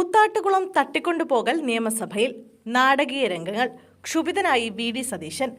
കൂത്താട്ടുകുളം തട്ടിക്കൊണ്ടുപോകൽ നിയമസഭയിൽ നാടകീയ രംഗങ്ങൾ. ക്ഷുഭിതനായി വി.ഡി. സതീശൻ.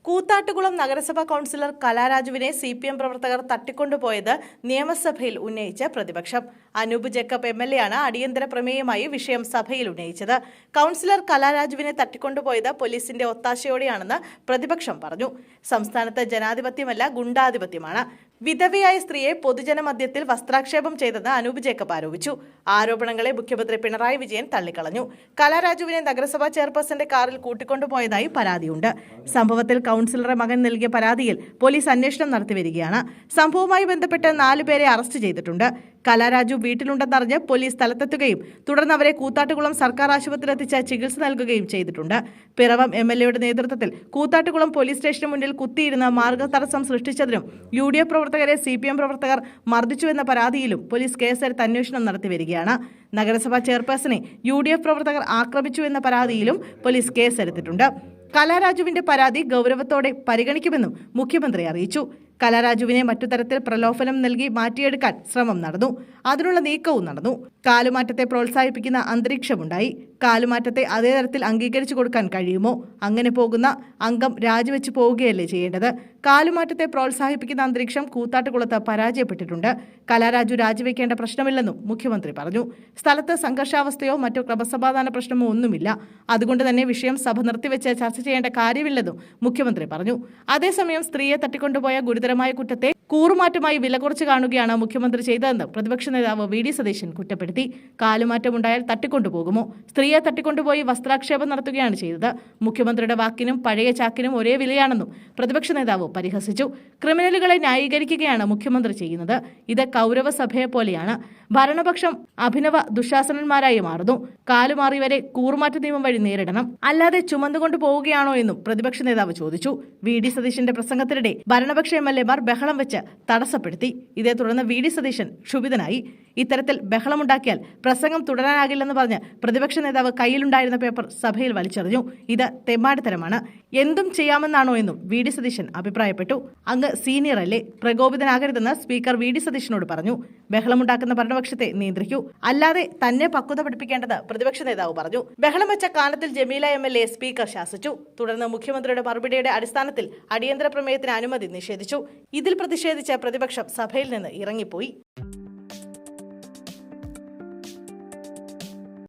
കൂത്താട്ടുകുളം നഗരസഭാ കൗൺസിലർ കലാരാജുവിനെ CPM പ്രവർത്തകർ തട്ടിക്കൊണ്ടുപോയത് നിയമസഭയിൽ ഉന്നയിച്ച് പ്രതിപക്ഷം. അനൂപ് ജേക്കബ് MLA ആണ് അടിയന്തര പ്രമേയമായി വിഷയം സഭയിൽ ഉന്നയിച്ചത്. കൗൺസിലർ കലാരാജുവിനെ തട്ടിക്കൊണ്ടുപോയത് പോലീസിന്റെ ഒത്താശയോടെയാണെന്ന് പ്രതിപക്ഷം പറഞ്ഞു. സംസ്ഥാനത്ത് ജനാധിപത്യമല്ല ഗുണ്ടാധിപത്യമാണ്. വിധവയായ സ്ത്രീയെ പൊതുജനമധ്യത്തിൽ വസ്ത്രാക്ഷേപം ചെയ്തെന്ന് അനൂപ് ജേക്കബ് ആരോപിച്ചു. ആരോപണങ്ങളെ മുഖ്യമന്ത്രി പിണറായി വിജയൻ തള്ളിക്കളഞ്ഞു. കലാരാജുവിനെ നഗരസഭാ ചെയർപേഴ്സന്റെ കാറിൽ കൂട്ടിക്കൊണ്ടുപോയതായി പരാതിയുണ്ട്. സംഭവത്തിൽ കൗൺസിലറുടെ മകൻ നൽകിയ പരാതിയിൽ പോലീസ് അന്വേഷണം നടത്തിവരികയാണ്. സംഭവവുമായി ബന്ധപ്പെട്ട് 4 പേരെ അറസ്റ്റ് ചെയ്തിട്ടുണ്ട്. കലാരാജു വീട്ടിലുണ്ടെന്നറിഞ്ഞ് പോലീസ് സ്ഥലത്തെത്തുകയും തുടർന്ന് അവരെ കൂത്താട്ടുകുളം സർക്കാർ ആശുപത്രിയിലെത്തിച്ച് ചികിത്സ നൽകുകയും ചെയ്തിട്ടുണ്ട്. പിറവം MLA യുടെ നേതൃത്വത്തിൽ കൂത്താട്ടുകുളം പോലീസ് സ്റ്റേഷന് മുന്നിൽ കുത്തിയിരുന്ന് മാർഗതടസ്സം സൃഷ്ടിച്ചതിനും UDF പ്രവർത്തകരെ CPM പ്രവർത്തകർ മർദ്ദിച്ചുവെന്ന പരാതിയിലും പോലീസ് കേസെടുത്ത് അന്വേഷണം നടത്തിവരികയാണ്. നഗരസഭാ ചെയർപേഴ്സണെ UDF പ്രവർത്തകർ ആക്രമിച്ചുവെന്ന പരാതിയിലും പോലീസ് കേസെടുത്തിട്ടുണ്ട്. കലാരാജുവിന്റെ പരാതി ഗൗരവത്തോടെ പരിഗണിക്കുമെന്നും മുഖ്യമന്ത്രി അറിയിച്ചു. കലാരാജുവിനെ മറ്റു തരത്തിൽ പ്രലോഭനം നൽകി മാറ്റിയെടുക്കാൻ ശ്രമം നടന്നു. അതിനുള്ള നീക്കവും നടന്നു. കാലുമാറ്റത്തെ പ്രോത്സാഹിപ്പിക്കുന്ന അന്തരീക്ഷമുണ്ടായി. കാലുമാറ്റത്തെ അതേ തരത്തിൽ അംഗീകരിച്ചു കൊടുക്കാൻ കഴിയുമോ? അങ്ങനെ പോകുന്ന അംഗം രാജിവെച്ച് പോവുകയല്ലേ ചെയ്യേണ്ടത്? കാലുമാറ്റത്തെ പ്രോത്സാഹിപ്പിക്കുന്ന അന്തരീക്ഷം കൂത്താട്ടുകുളത്ത് പരാജയപ്പെട്ടിട്ടുണ്ട്. കലാരാജു രാജിവെക്കേണ്ട പ്രശ്നമില്ലെന്നും മുഖ്യമന്ത്രി പറഞ്ഞു. സ്ഥലത്ത് സംഘർഷാവസ്ഥയോ മറ്റോ ക്രമസമാധാന പ്രശ്നമോ ഒന്നുമില്ല. അതുകൊണ്ട് തന്നെ വിഷയം സഭ നിർത്തിവെച്ച് ചർച്ച ചെയ്യേണ്ട കാര്യമില്ലെന്നും മുഖ്യമന്ത്രി പറഞ്ഞു. അതേസമയം സ്ത്രീയെ തട്ടിക്കൊണ്ടുപോയ ഗുരുതരമായ കുറ്റത്തെ കൂറുമാറ്റമായി വില കുറച്ച് കാണുകയാണ് മുഖ്യമന്ത്രി ചെയ്തതെന്ന് പ്രതിപക്ഷ നേതാവ് വി.ഡി. സതീശൻ കുറ്റപ്പെടുത്തി. കാലുമാറ്റമുണ്ടായാൽ തട്ടിക്കൊണ്ടുപോകുമോ? സ്ത്രീയെ തട്ടിക്കൊണ്ടുപോയി വസ്ത്രാക്ഷേപം നടത്തുകയാണ് ചെയ്തത്. മുഖ്യമന്ത്രിയുടെ വാക്കിനും പഴയ ചാക്കിനും ഒരേ വിലയാണെന്നും പ്രതിപക്ഷ നേതാവ് പരിഹസിച്ചു. ക്രിമിനലുകളെ ന്യായീകരിക്കുകയാണ് മുഖ്യമന്ത്രി ചെയ്യുന്നത്. ഇത് കൗരവ സഭയെ പോലെയാണ്. ഭരണപക്ഷം അഭിനവ ദുശാസനന്മാരായി മാറുന്നു. കാലുമാറിയവരെ കൂറുമാറ്റ നിയമം വഴി നേരിടണം, അല്ലാതെ ചുമന്നുകൊണ്ടു പോവുകയാണോ എന്നും പ്രതിപക്ഷ നേതാവ് ചോദിച്ചു. വി.ഡി. സതീശന്റെ പ്രസംഗത്തിനിടെ ഭരണപക്ഷ MLA മാർ ബഹളം വെച്ച് തടസ്സപ്പെടുത്തി. ഇതേ തുടർന്ന് വി.ഡി. സതീശൻ ക്ഷുഭിതനായി. ഇത്തരത്തിൽ ബഹളമുണ്ടാക്കിയാൽ പ്രസംഗം തുടരാനാകില്ലെന്ന് പറഞ്ഞ് പ്രതിപക്ഷ നേതാവ് കയ്യിലുണ്ടായിരുന്ന പേപ്പർ സഭയിൽ വലിച്ചെറിഞ്ഞു. ഇത് തെമ്മാടിത്തരമാണ്, എന്തും ചെയ്യാമെന്നാണോ എന്നും വി.ഡി. സതീശൻ അഭിപ്രായപ്പെട്ടു. അങ്ങ് സീനിയർ അല്ലേ, പ്രകോപിതനാകരുതെന്ന് സ്പീക്കർ വി.ഡി. സതീശനോട് പറഞ്ഞു. ബഹളമുണ്ടാക്കുന്ന ഭരണപക്ഷത്തെ നിയന്ത്രിക്കൂ, അല്ലാതെ തന്നെ പക്വത പഠിപ്പിക്കേണ്ടത് പ്രതിപക്ഷ നേതാവ് പറഞ്ഞു. ബഹളം വെച്ച കാനത്തിൽ ജമീല MLA സ്പീക്കർ ശാസിച്ചു. തുടർന്ന് മുഖ്യമന്ത്രിയുടെ മറുപടിയുടെ അടിസ്ഥാനത്തിൽ അടിയന്തര പ്രമേയത്തിന് അനുമതി നിഷേധിച്ചു. ഇതിൽ പ്രതിഷേധിച്ച് പ്രതിപക്ഷം സഭയിൽ നിന്ന് ഇറങ്ങിപ്പോയി.